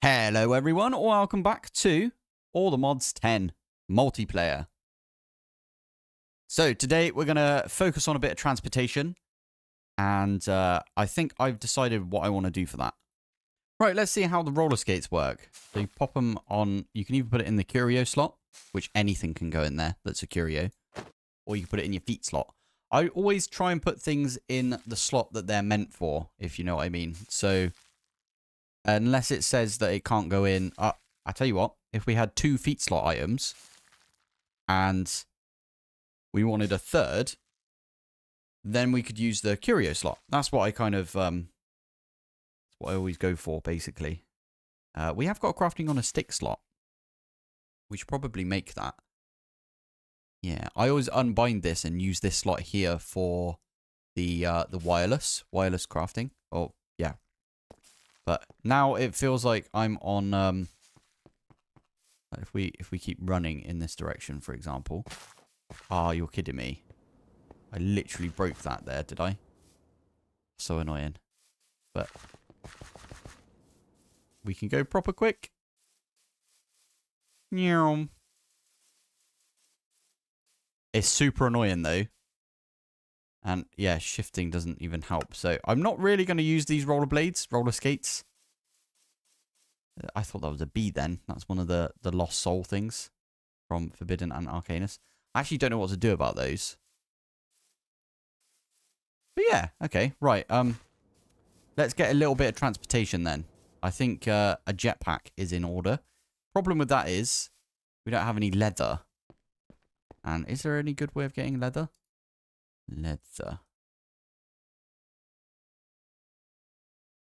Hello everyone, welcome back to All the Mods 10 multiplayer. So today we're going to focus on a bit of transportation, and I think I've decided what I want to do for that. Right, let's see how the roller skates work. So you pop them on, you can either put it in the curio slot, which anything can go in there that's a curio, or you can put it in your feet slot. I always try and put things in the slot that they're meant for, if you know what I mean. So unless it says that it can't go in. I tell you what, if we had 2 feet slot items and we wanted a third, then we could use the curio slot. That's what I kind of, that's what I always go for, basically. We have got crafting on a stick slot. We should probably make that. Yeah, I always unbind this and use this slot here for the wireless crafting. Oh, yeah. But now it feels like I'm on, if we keep running in this direction, for example. Ah, you're kidding me. I literally broke that there, did I? So annoying. But we can go proper quick. It's super annoying though. And yeah, shifting doesn't even help. So I'm not really going to use these roller skates. I thought that was a bee then. That's one of the lost soul things from Forbidden and Arcanus. I actually don't know what to do about those. But yeah, okay, right. Let's get a little bit of transportation then. I think a jetpack is in order. Problem with that is we don't have any leather. And is there any good way of getting leather? Leather.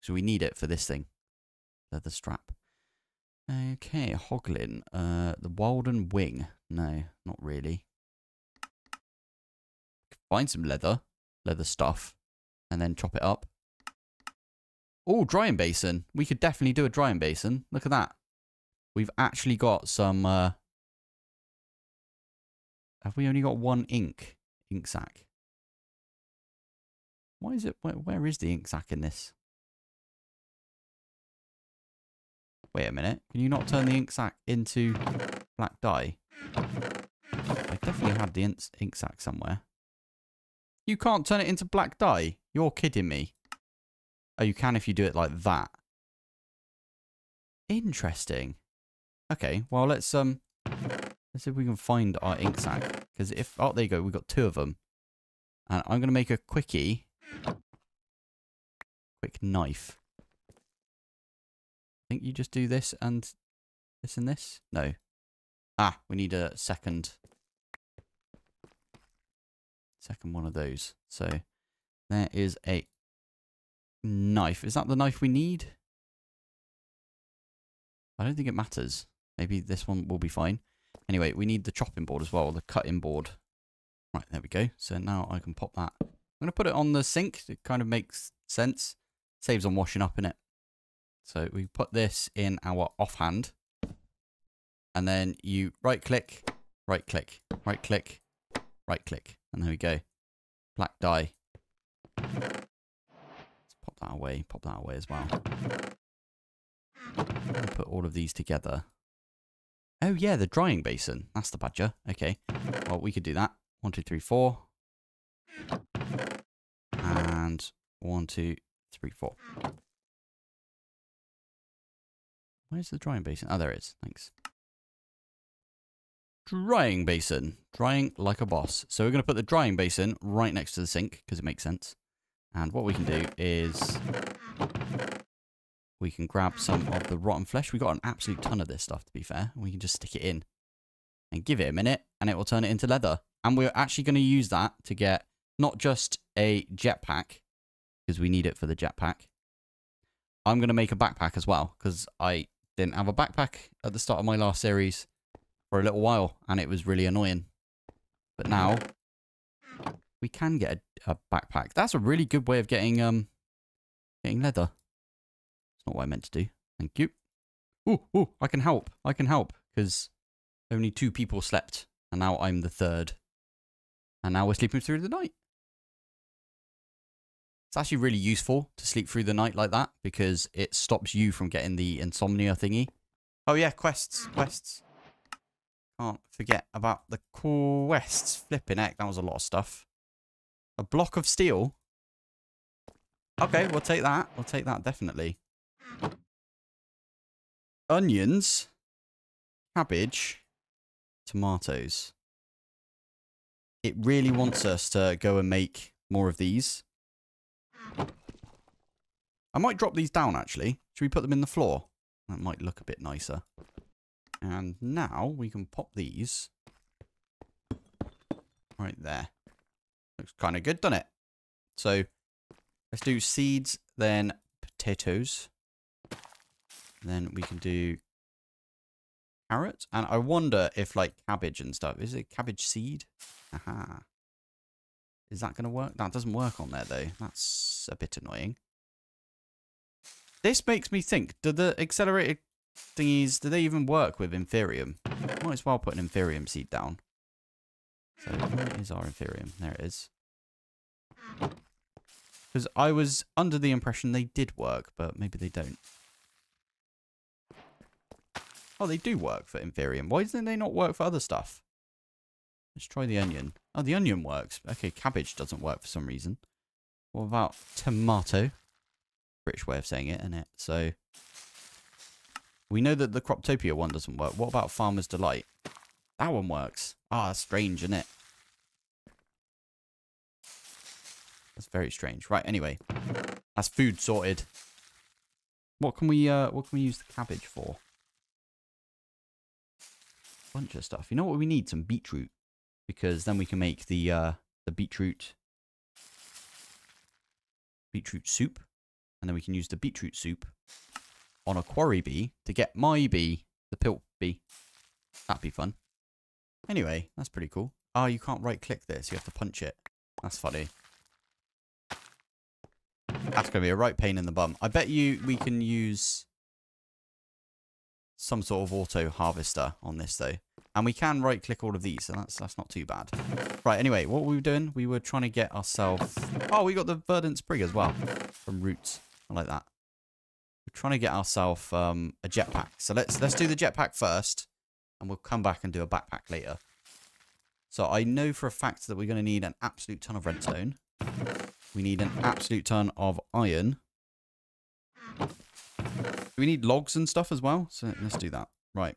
So we need it for this thing. Leather strap. Okay, Hoglin. The Walden Wing. No, not really. Find some leather stuff, and then chop it up. Oh, drying basin. We could definitely do a drying basin. Look at that. We've actually got some. Have we only got one ink sac? Why is it? Where is the ink sac in this? Wait a minute. Can you not turn the ink sac into black dye? I definitely had the ink sac somewhere. You can't turn it into black dye. You're kidding me. Oh, you can if you do it like that. Interesting. Okay, well let's see if we can find our ink sac. Because if there you go, we've got 2 of them. And I'm gonna make a quick knife. I think you just do this and this and this. No. Ah, we need a second one of those. So there is a knife. Is that the knife we need? I don't think it matters. Maybe this one will be fine. Anyway, we need the chopping board as well, the cutting board. Right, there we go. So now I can pop that. I'm going to put it on the sink. It kind of makes sense. Saves on washing up in it. So we put this in our offhand. And then you right click, right click, right click, right click. And there we go. Black dye. Let's pop that away as well. Put all of these together. Oh yeah, the drying basin. That's the badger. Okay. Well, we could do that. 1, 2, 3, 4. And 1, 2, 3, 4. Where's the drying basin? Oh, there it is. Thanks. Drying basin. Drying like a boss. So we're going to put the drying basin right next to the sink because it makes sense. And what we can do is we can grab some of the rotten flesh. We got an absolute ton of this stuff, to be fair. We can just stick it in and give it a minute and it will turn it into leather. And we're actually going to use that to get not just a jetpack because we need it for the jetpack. I'm going to make a backpack as well because I didn't have a backpack at the start of my last series for a little while and it was really annoying. But now we can get a backpack. That's a really good way of getting leather. It's not what I meant to do. Thank you. Ooh, I can help. I can help because only 2 people slept and now I'm the 3rd. And now we're sleeping through the night. It's actually really useful to sleep through the night like that because it stops you from getting the insomnia thingy. Oh yeah, quests. Can't forget about the quests. Flipping heck, that was a lot of stuff. A block of steel. Okay, we'll take that. We'll take that, definitely. Onions. Cabbage. Tomatoes. It really wants us to go and make more of these. I might drop these down, actually. Should we put them in the floor? That might look a bit nicer. And now we can pop these right there. Looks kind of good, doesn't it? So let's do seeds, then potatoes. Then we can do carrots. And I wonder if like cabbage and stuff. Is it cabbage seed? Aha. Is that going to work? That doesn't work on there though. That's a bit annoying. This makes me think, do the accelerated thingies, do they even work with Inferium? Might as well put an Inferium seed down. So where is our Inferium? There it is. Because I was under the impression they did work, but maybe they don't. Oh, they do work for Inferium. Why doesn't they not work for other stuff? Let's try the onion. Oh, the onion works. Okay, cabbage doesn't work for some reason. What about tomato? British way of saying it, isn't it? So we know that the Croptopia one doesn't work. What about Farmer's Delight? That one works. Ah, that's strange, isn't it? That's very strange. Right, anyway. That's food sorted. What can we use the cabbage for? Bunch of stuff. You know what we need? Some beetroot. Because then we can make the beetroot soup. And then we can use the beetroot soup on a quarry bee to get my bee, the Pilpoh bee. That'd be fun. Anyway, that's pretty cool. Oh, you can't right click this. You have to punch it. That's funny. That's going to be a right pain in the bum. I bet you we can use some sort of auto harvester on this though. And we can right click all of these, so that's not too bad. Right, anyway, what were we doing? We were trying to get ourselves... Oh, we got the verdant sprig as well from roots. I like that. We're trying to get ourselves a jetpack. So let's do the jetpack first, and we'll come back and do a backpack later. So I know for a fact that we're going to need an absolute ton of redstone. We need an absolute ton of iron. We need logs and stuff as well. So let's do that. Right.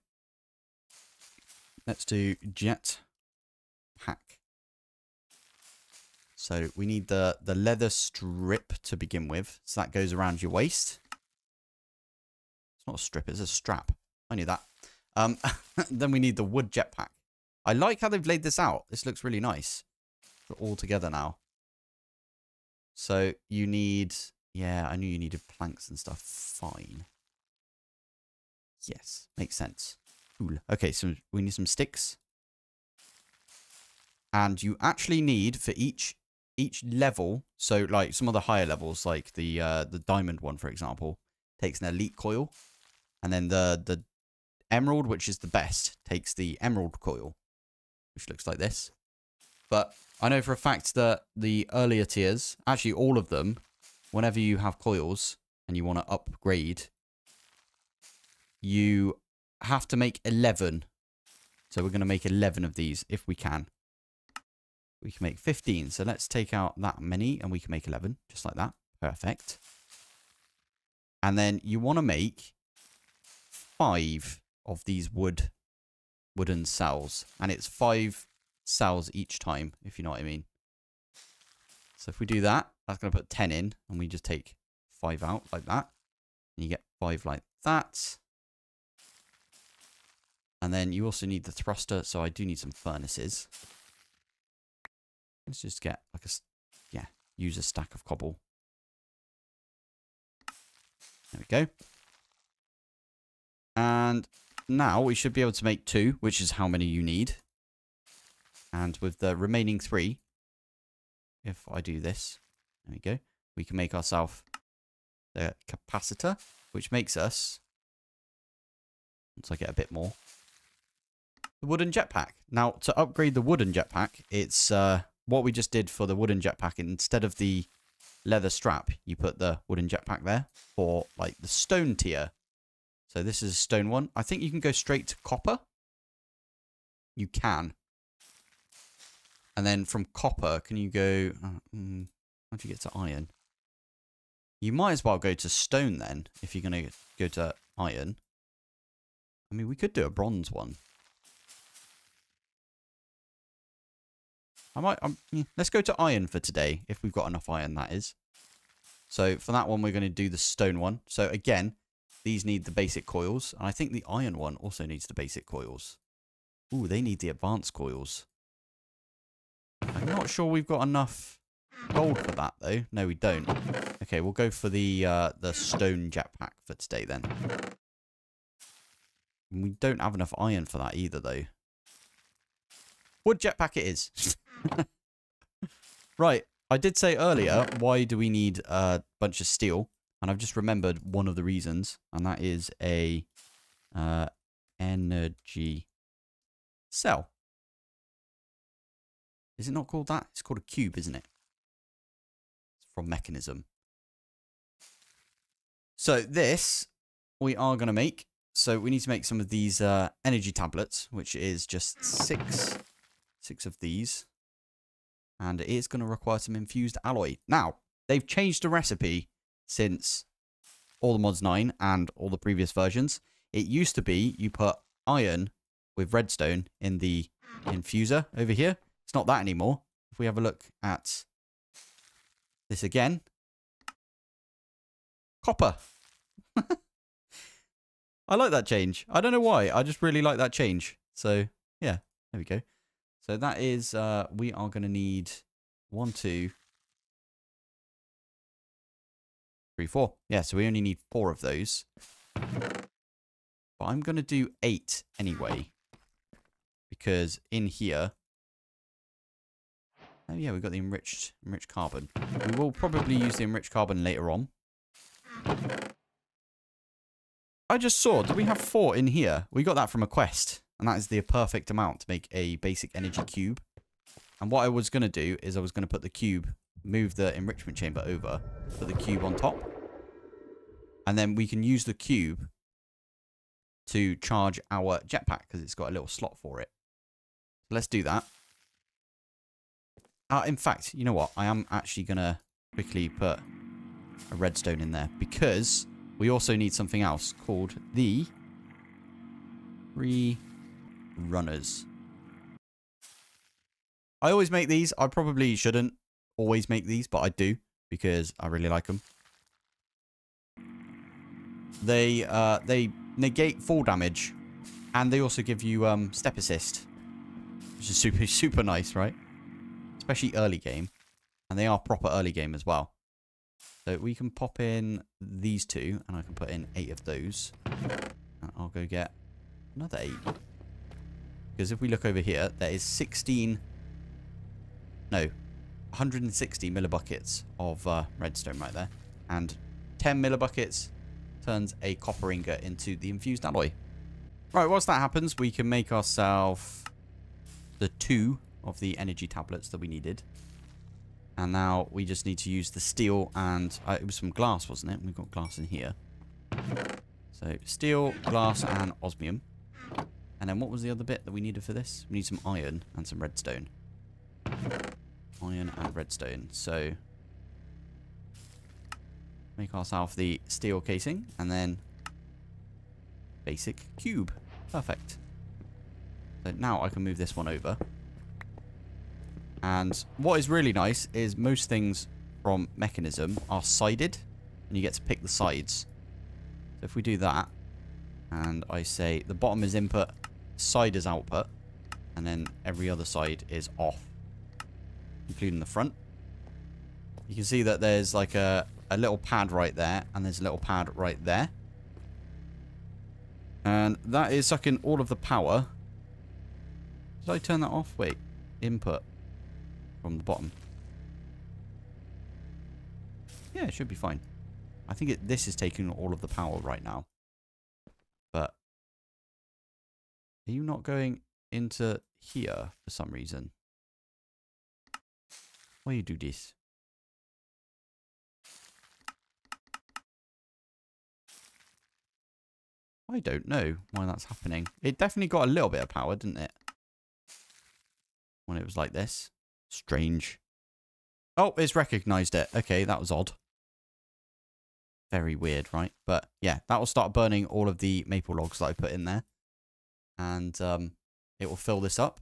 Let's do jetpack. So we need the leather strip to begin with. So that goes around your waist. It's not a strip, it's a strap. I knew that. Then we need the wood jetpack. I like how they've laid this out. This looks really nice. We're all together now. So you need... Yeah, I knew you needed planks and stuff. Fine. Yes, makes sense. Cool. Okay, so we need some sticks. And you actually need for each level, so like some of the higher levels, like the diamond one, for example, takes an elite coil. And then the emerald, which is the best, takes the emerald coil, which looks like this. But I know for a fact that the earlier tiers, actually all of them, whenever you have coils and you want to upgrade, you have to make 11. So we're going to make 11 of these if we can. We can make 15. So let's take out that many and we can make 11. Just like that. Perfect. And then you want to make 5 of these wooden cells. And it's 5 cells each time, if you know what I mean. So if we do that, that's going to put 10 in. And we just take 5 out like that. And you get 5 like that. And then you also need the thruster. So I do need some furnaces. Let's just get like use a stack of cobble. There we go. And now we should be able to make 2, which is how many you need. And with the remaining 3, if I do this, there we go, we can make ourselves the capacitor, which makes us, once I get a bit more, the wooden jetpack. Now, to upgrade the wooden jetpack, it's what we just did for the wooden jetpack. Instead of the leather strap, you put the wooden jetpack there for like the stone tier. So this is a stone one. I think you can go straight to copper. You can. And then from copper, can you go... how do you get to iron? You might as well go to stone then, if you're going to go to iron. I mean, we could do a bronze one. Let's go to iron for today, if we've got enough iron, that is. So for that one, we're going to do the stone one. So again, these need the basic coils. And I think the iron one also needs the basic coils. Ooh, they need the advanced coils. I'm not sure we've got enough gold for that, though. No, we don't. Okay, we'll go for the stone jetpack for today, then. We don't have enough iron for that either, though. Wood jetpack it is. Right, I did say earlier, why do we need a bunch of steel? And I've just remembered one of the reasons, and that is a energy cell. Is it not called that? It's called a cube, isn't it? It's from Mechanism. So this we are going to make. So we need to make some of these energy tablets, which is just six of these. And it is going to require some infused alloy. Now, they've changed the recipe since all the mods 9 and all the previous versions. It used to be you put iron with redstone in the infuser over here. It's not that anymore. If we have a look at this again. Copper. I like that change. I don't know why. I just really like that change. So, yeah. There we go. So that is, we are going to need 1, 2, 3, 4. Yeah, so we only need 4 of those. But I'm going to do 8 anyway. Because in here... Oh yeah, we've got the enriched carbon. We will probably use the enriched carbon later on. I just saw, do we have 4 in here? We got that from a quest. And that is the perfect amount to make a basic energy cube. And what I was going to do is I was going to put the cube, move the enrichment chamber over, put the cube on top. And then we can use the cube to charge our jetpack because it's got a little slot for it. So let's do that. In fact, you know what? I am actually going to quickly put a redstone in there because we also need something else called the runners. I always make these. I probably shouldn't always make these, but I do because I really like them. They negate fall damage, and they also give you step assist, which is super nice, right? Especially early game, and they are proper early game as well. So we can pop in these 2, and I can put in 8 of those. And I'll go get another 8. Because if we look over here, there is 160 millibuckets of redstone right there. And 10 millibuckets turns a copper ingot into the infused alloy. Right, once that happens, we can make ourselves the 2 of the energy tablets that we needed. And now we just need to use the steel and... it was some glass, wasn't it? We've got glass in here. So, steel, glass, and osmium. And then what was the other bit that we needed for this? We need some iron and some redstone. Iron and redstone. So, make ourselves the steel casing. And then basic cube. Perfect. So now I can move this one over. And what is really nice is most things from Mechanism are sided. And you get to pick the sides. So if we do that. And I say the bottom is input, side is output. And then every other side is off. Including the front. You can see that there's like a little pad right there. And there's a little pad right there. And that is sucking all of the power. Did I turn that off? Wait. Input. From the bottom. Yeah, it should be fine. I think this is taking all of the power right now. But are you not going into here for some reason? Why you do this? I don't know why that's happening. It definitely got a little bit of power, didn't it? When it was like this. Strange. Oh, it's recognized it. Okay, that was odd. Very weird, right? But yeah, that will start burning all of the maple logs that I put in there. And it will fill this up.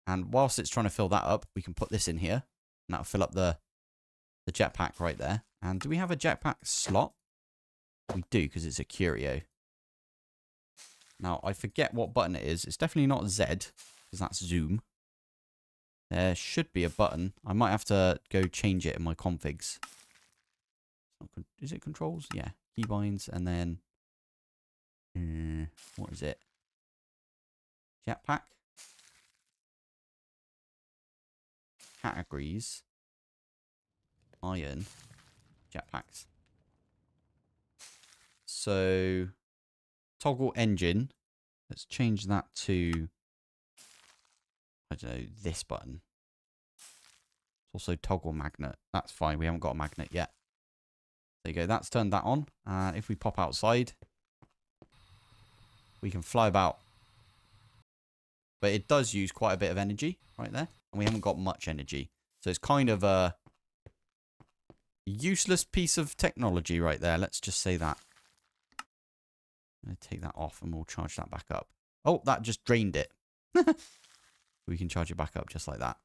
And whilst it's trying to fill that up, we can put this in here. And that'll fill up the jetpack right there. And do we have a jetpack slot? We do, because it's a curio. Now, I forget what button it is. It's definitely not Z, because that's zoom. There should be a button. I might have to go change it in my configs. Is it controls? Yeah. Keybinds, and then... what is it? Jetpack? Categories. Iron. Jetpacks. So... Toggle engine. Let's change that to, I don't know, this button. It's also toggle magnet. That's fine. We haven't got a magnet yet. There you go. That's turned that on. And if we pop outside, we can fly about. But it does use quite a bit of energy right there. And we haven't got much energy. So it's kind of a useless piece of technology right there. Let's just say that. I'm going to take that off and we'll charge that back up. Oh, that just drained it. We can charge it back up just like that.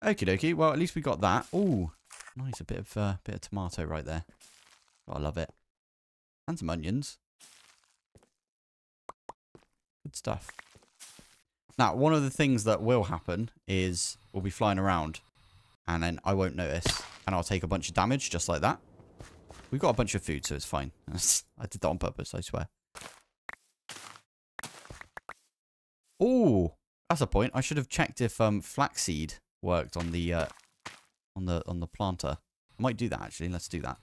Okie dokie. Well, at least we got that. Oh, nice. A bit of tomato right there. Oh, I love it. And some onions. Good stuff. Now, one of the things that will happen is we'll be flying around and then I won't notice and I'll take a bunch of damage just like that. We've got a bunch of food, so it's fine. I did that on purpose, I swear. Oh, that's a point. I should have checked if flaxseed worked on the planter. I might do that actually. Let's do that.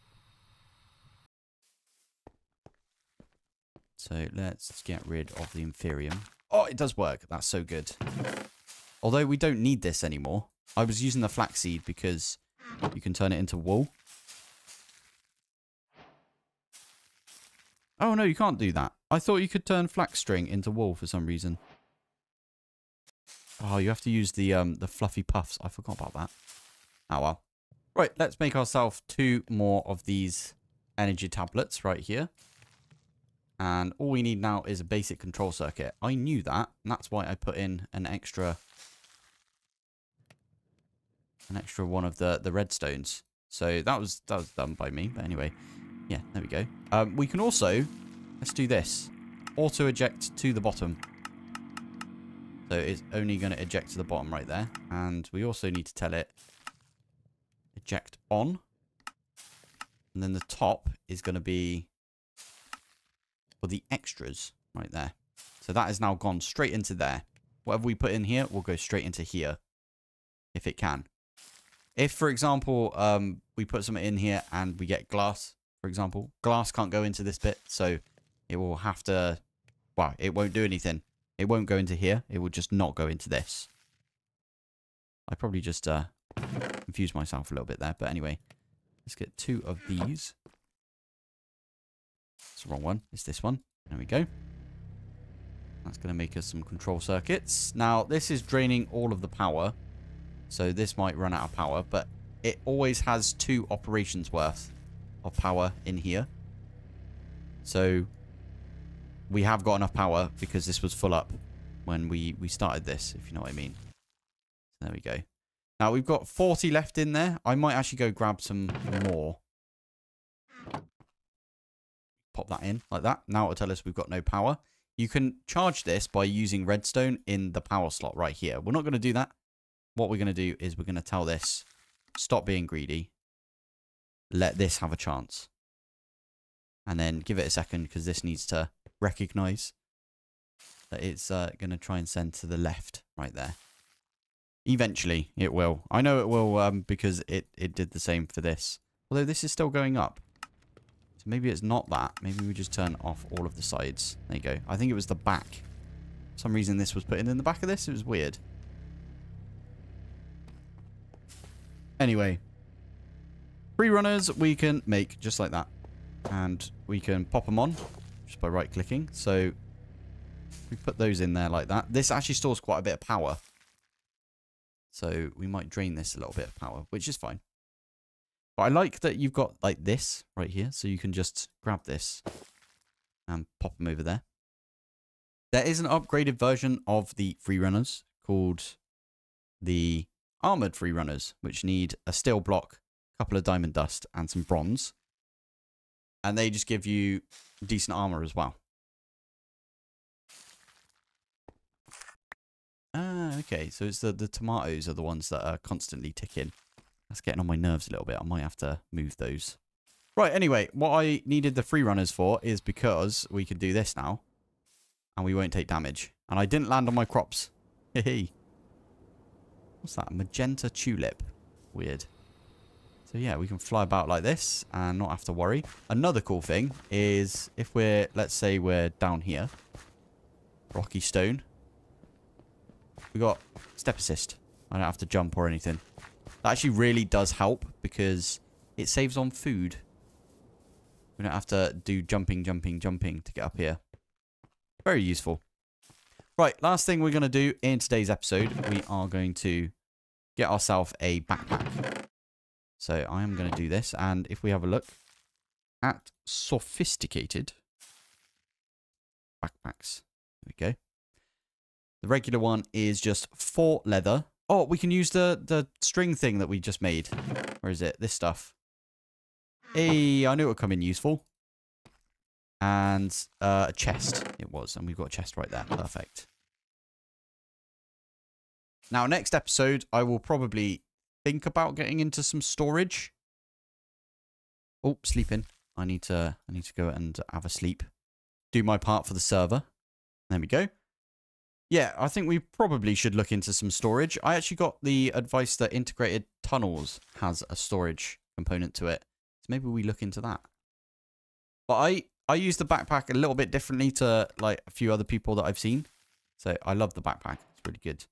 So let's get rid of the inferium. Oh, it does work. That's so good. Although we don't need this anymore. I was using the flaxseed because you can turn it into wool. Oh, no, you can't do that. I thought you could turn flax string into wool for some reason. Oh, you have to use the fluffy puffs. I forgot about that. Oh, well. Right, let's make ourselves 2 more of these energy tablets right here. And all we need now is a basic control circuit. I knew that, and that's why I put in an extra one of the redstones. So that was done by me, but anyway. Yeah, there we go. We can also, let's do this. Auto eject to the bottom. So it's only going to eject to the bottom right there. And we also need to tell it eject on. And then the top is going to be for the extras right there. So that has now gone straight into there. Whatever we put in here will go straight into here. If it can. If, for example, we put something in here and we get glass, for example, glass can't go into this bit, so it will have to, well, it won't do anything. It won't go into here. It will just not go into this. I probably just confused myself a little bit there, but anyway, let's get 2 of these. It's the wrong one. It's this one. There we go. That's going to make us some control circuits. Now, this is draining all of the power, so this might run out of power, but it always has 2 operations worth of power in here. So we have got enough power because this was full up when we started this, if you know what I mean. So there we go. Now we've got 40 left in there. I might actually go grab some more. Pop that in like that. Now it'll tell us we've got no power. You can charge this by using redstone in the power slot right here. We're not going to do that. What we're going to do is we're going to tell this, stop being greedy. Let this have a chance. And then give it a second because this needs to recognize that it's going to try and send to the left right there. Eventually it will. I know it will because it did the same for this. Although this is still going up. So maybe it's not that. Maybe we just turn off all of the sides. There you go. I think it was the back. For some reason this was put in the back of this. It was weird. Anyway. Free runners we can make just like that. And we can pop them on just by right-clicking. So we put those in there like that. This actually stores quite a bit of power. So we might drain this a little bit of power, which is fine. But I like that you've got like this right here. So you can just grab this and pop them over there. There is an upgraded version of the free runners called the armored free runners, which need a steel block, a couple of diamond dust, and some bronze. And they just give you decent armor as well. Ah, okay. So it's the tomatoes are the ones that are constantly ticking. That's getting on my nerves a little bit. I might have to move those. Right, anyway, what I needed the free runners for is because we can do this now. And we won't take damage. And I didn't land on my crops. Hey. What's that? Magenta tulip. Weird. So yeah, we can fly about like this and not have to worry. Another cool thing is if we're, let's say we're down here. Rocky stone. We got step assist. I don't have to jump or anything. That actually really does help because it saves on food. We don't have to do jumping to get up here. Very useful. Right, last thing we're going to do in today's episode, we are going to get ourselves a backpack. So I am going to do this, and if we have a look at sophisticated backpacks, there we go. The regular one is just 4 leather. Oh, we can use the string thing that we just made. Where is it? This stuff. Hey, I knew it would come in useful. And a chest it was, and we've got a chest right there. Perfect. Now, next episode, I will probably think about getting into some storage. Oh, sleeping. I need to go and have a sleep. Do my part for the server. There we go. Yeah, I think we probably should look into some storage. I actually got the advice that integrated tunnels has a storage component to it. So maybe we look into that. But I use the backpack a little bit differently to like a few other people that I've seen. So I love the backpack. It's really good.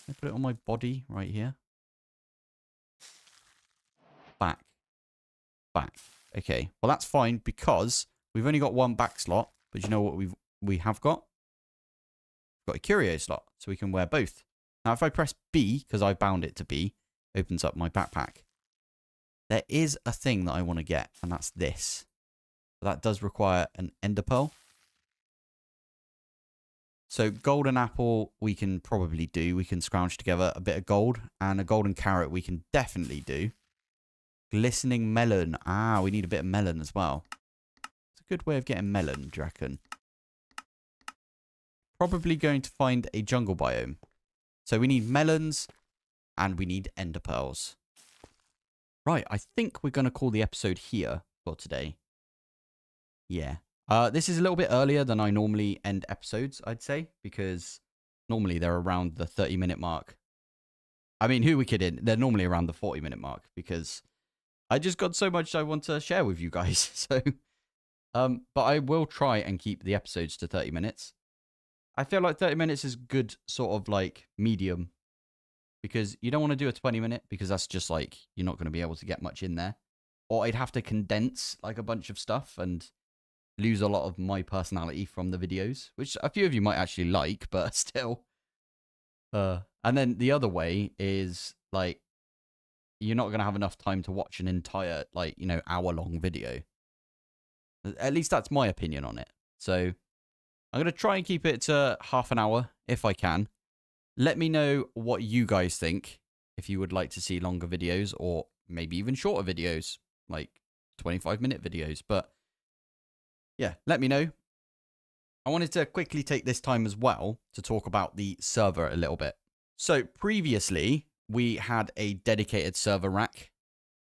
I put it on my body right here. Back. Okay. Well, that's fine because we've only got one back slot. But you know what we have got? We've got a curio slot. So we can wear both. Now, if I press B, because I bound it to B, opens up my backpack. There is a thing that I want to get. And that's this. That does require an ender pearl. So golden apple we can probably do. We can scrounge together a bit of gold. And a golden carrot we can definitely do. Glistening melon. Ah, we need a bit of melon as well. It's a good way of getting melon, do you reckon? Probably going to find a jungle biome. So we need melons and we need ender pearls. Right, I think we're going to call the episode here for today. Yeah. This is a little bit earlier than I normally end episodes, I'd say, because normally they're around the 30-minute mark. I mean, who are we kidding? They're normally around the 40-minute mark because I just got so much I want to share with you guys. So, but I will try and keep the episodes to 30 minutes. I feel like 30 minutes is good sort of like medium because you don't want to do a 20-minute because that's just like you're not going to be able to get much in there. Or I'd have to condense like a bunch of stuff and lose a lot of my personality from the videos, which a few of you might actually like, but still. And then the other way is like you're not going to have enough time to watch an entire like, you know, hour-long video. At least that's my opinion on it. So I'm going to try and keep it to half an hour if I can. Let me know what you guys think, if you would like to see longer videos or maybe even shorter videos, like 25-minute videos. But yeah, let me know. I wanted to quickly take this time as well to talk about the server a little bit. So previously, we had a dedicated server rack,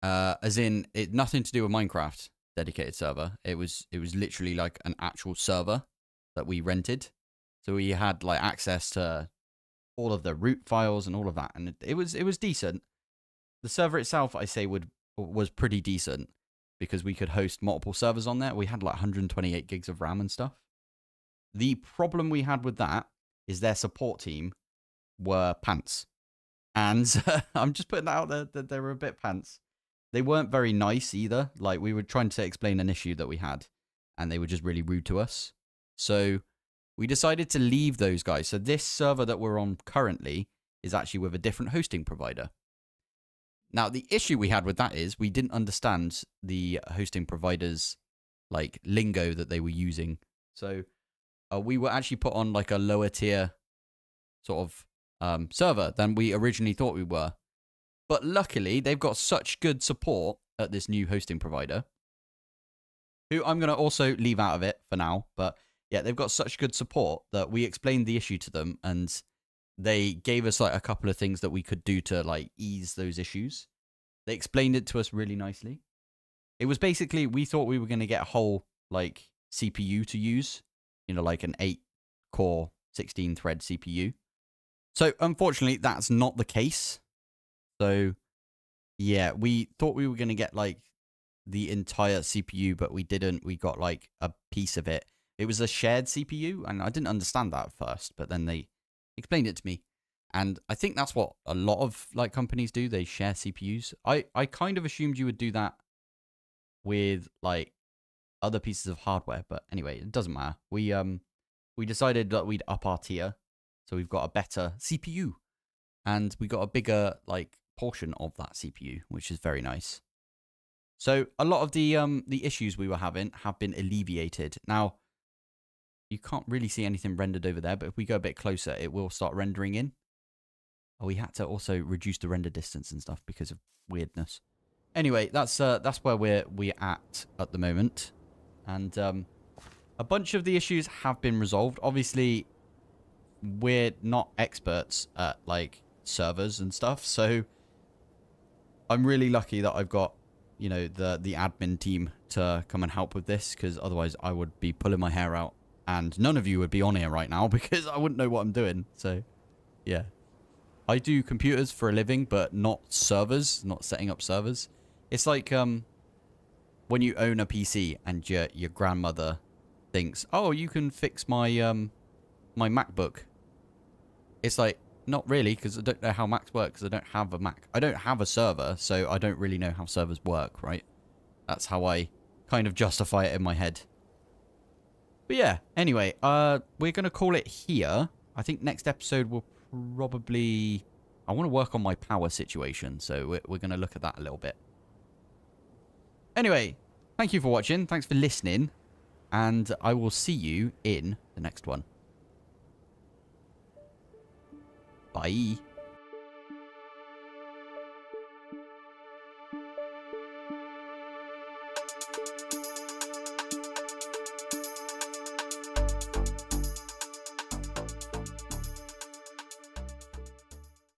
as in it nothing to do with Minecraft dedicated server. It was literally like an actual server that we rented. So we had like access to all of the root files and all of that, and it was decent. The server itself, I say, was pretty decent because we could host multiple servers on there. We had like 128 gigs of RAM and stuff. The problem we had with that is their support team were pants. And I'm just putting that out there that they were a bit pants. they weren't very nice either. Like, we were trying to explain an issue that we had, and they were just really rude to us. So we decided to leave those guys. So this server that we're on currently is actually with a different hosting provider. Now, the issue we had with that is we didn't understand the hosting provider's, like, lingo that they were using. So we were actually put on, like, a lower tier sort of server than we originally thought we were. But luckily, they've got such good support at this new hosting provider, who I'm going to also leave out of it for now. But yeah, they've got such good support that we explained the issue to them, and they gave us like a couple of things that we could do to like ease those issues. They explained it to us really nicely. It was basically, we thought we were going to get a whole like CPU to use, you know, like an 8-core 16-thread CPU. So unfortunately, that's not the case. So yeah, we thought we were going to get like the entire CPU, but we didn't. We got like a piece of it. It was a shared CPU, and I didn't understand that at first, but then they explained it to me. And I think that's what a lot of like companies do. They share CPUs. I kind of assumed you would do that with like other pieces of hardware, but anyway, it doesn't matter. We decided that we'd up our tier, so we've got a better CPU, and we got a bigger like portion of that CPU, which is very nice. So a lot of the issues we were having have been alleviated. Now, you can't really see anything rendered over there, but if we go a bit closer, it will start rendering in. Oh, we had to also reduce the render distance and stuff because of weirdness. Anyway, that's where we're at the moment, and a bunch of the issues have been resolved. Obviously, we're not experts at like servers and stuff, so I'm really lucky that I've got, you know, the admin team to come and help with this, because otherwise I would be pulling my hair out, and none of you would be on here right now because I wouldn't know what I'm doing. So yeah, I do computers for a living, but not servers, not setting up servers. It's like when you own a PC and your grandmother thinks, oh, you can fix my my MacBook. It's like, not really, because I don't know how Macs work, because I don't have a Mac. I don't have a server, so I don't really know how servers work, right? That's how I kind of justify it in my head. But yeah, anyway, we're going to call it here. I think next episode will probably... I want to work on my power situation, so we're going to look at that a little bit. Anyway, thank you for watching. Thanks for listening. And I will see you in the next one. Bye.